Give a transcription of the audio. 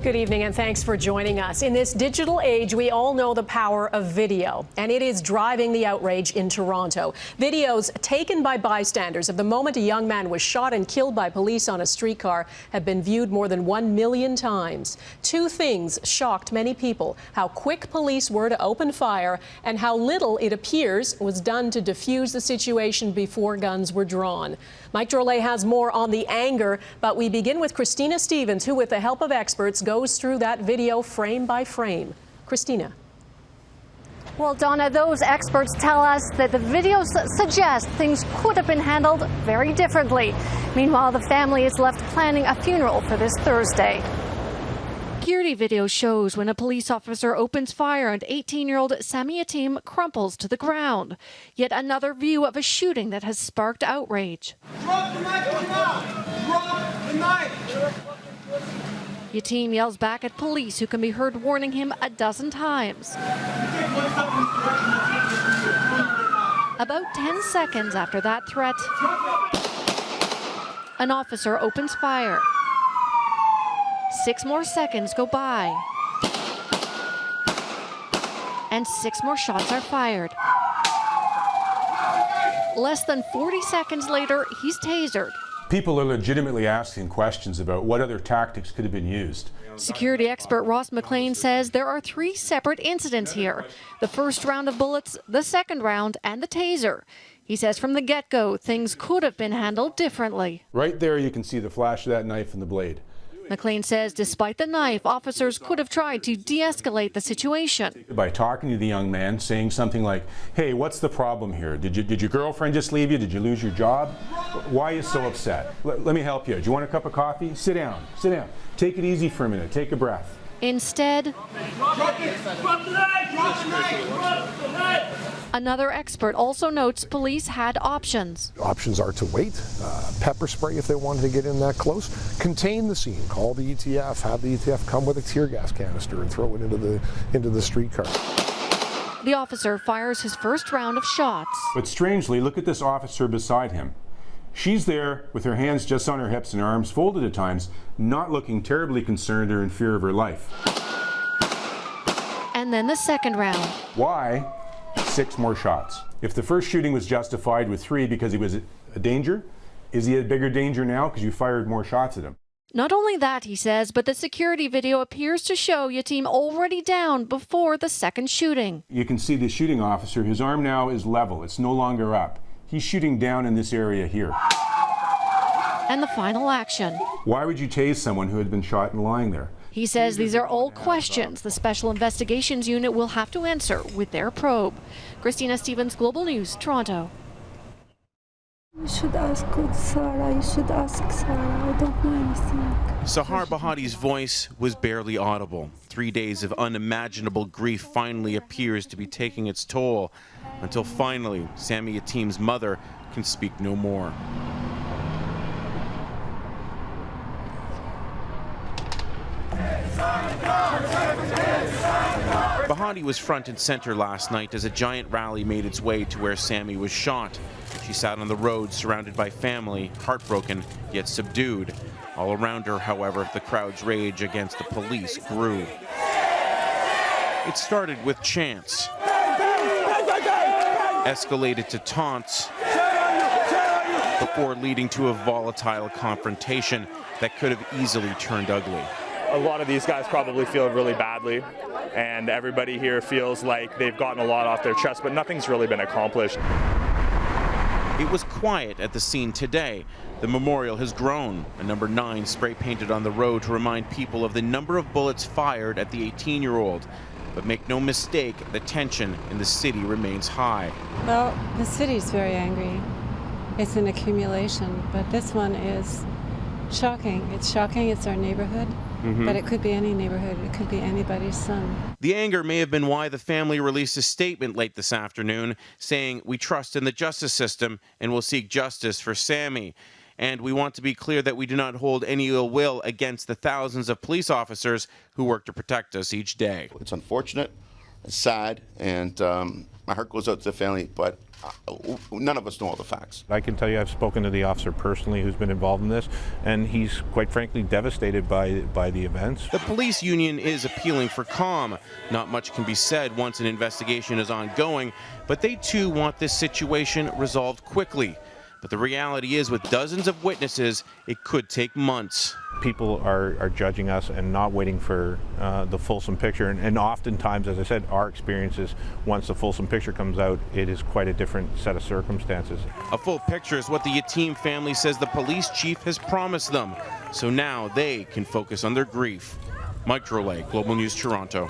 Good evening and thanks for joining us. In this digital age, we all know the power of video, and it is driving the outrage in Toronto. Videos taken by bystanders of the moment a young man was shot and killed by police on a streetcar have been viewed more than 1 million times. Two things shocked many people: how quick police were to open fire and how little, it appears, was done to defuse the situation before guns were drawn. Mike Drolet has more on the anger, but we begin with Christina, who, with the help of experts, goes through that video frame by frame. Christina. Well, Donna, those experts tell us that the videos suggest things could have been handled very differently. Meanwhile, the family is left planning a funeral for this Thursday. Security video shows when a police officer opens fire and 18-year-old Sami Yatim crumples to the ground. Yet another view of a shooting that has sparked outrage. Drop the knife on now! Drop the knife! Yatim yells back at police, who can be heard warning him a dozen times. About 10 seconds after that threat, an officer opens fire. 6 more seconds go by, and 6 more shots are fired. Less than 40 seconds later, he's tasered. People are legitimately asking questions about what other tactics could have been used. Security expert Ross McLean says there are 3 separate incidents here: the first round of bullets, the second round, and the taser. He says from the get-go, things could have been handled differently. Right there you can see the flash of that knife and the blade. McLean says despite the knife, officers could have tried to de-escalate the situation. By talking to the young man, saying something like, "Hey, what's the problem here? Did your girlfriend just leave you? Did you lose your job? Why are you so upset? Let me help you. Do you want a cup of coffee? Sit down, sit down. Take it easy for a minute. Take a breath." Instead, another expert also notes police had options. Options are to wait, pepper spray if they wanted to get in that close, contain the scene, call the ETF, have the ETF come with a tear gas canister and throw it into the streetcar. The officer fires his first round of shots. But strangely, look at this officer beside him. She's there with her hands just on her hips and her arms folded at times, not looking terribly concerned or in fear of her life. And then the second round. Why 6 more shots? If the first shooting was justified with 3 because he was a danger, is he a bigger danger now because you fired more shots at him? Not only that, he says, but the security video appears to show Yatim already down before the second shooting. You can see the shooting officer, his arm now is level, it's no longer up. He's shooting down in this area here. And the final action. Why would you tase someone who had been shot and lying there? He says these are all questions the Special Investigations Unit will have to answer with their probe. Christina, Global News, Toronto. You should ask Sarah. You should ask Sarah. I don't know anything. Sahar Bahati's voice was barely audible. 3 days of unimaginable grief finally appears to be taking its toll, until finally Sami Yatim's mother can speak no more. Bahati was front and center last night as a giant rally made its way to where Sami was shot. She sat on the road surrounded by family, heartbroken yet subdued. All around her, however, the crowd's rage against the police grew. It started with chants, escalated to taunts, before leading to a volatile confrontation that could have easily turned ugly. A lot of these guys probably feel really badly, and everybody here feels like they've gotten a lot off their chest, but nothing's really been accomplished. It was quiet at the scene today. The memorial has grown. A number 9 spray painted on the road to remind people of the number of bullets fired at the 18-year-old. But make no mistake, the tension in the city remains high. Well, the city's very angry. It's an accumulation, but this one is shocking. It's shocking. It's our neighborhood. But it could be any neighborhood. It could be anybody's son. The anger may have been why the family released a statement late this afternoon saying, "We trust in the justice system and will seek justice for Sami. And we want to be clear that we do not hold any ill will against the thousands of police officers who work to protect us each day." It's unfortunate. It's sad, and my heart goes out to the family, but none of us know all the facts. I can tell you I've spoken to the officer personally who's been involved in this, and he's quite frankly devastated by the events. The police union is appealing for calm. Not much can be said once an investigation is ongoing, but they too want this situation resolved quickly. But the reality is, with dozens of witnesses, it could take months. People are judging us and not waiting for the fulsome picture. And oftentimes, as I said, our experiences, once the fulsome picture comes out, it is quite a different set of circumstances. A full picture is what the Yatim family says the police chief has promised them. So now they can focus on their grief. Mike Drolet, Global News, Toronto.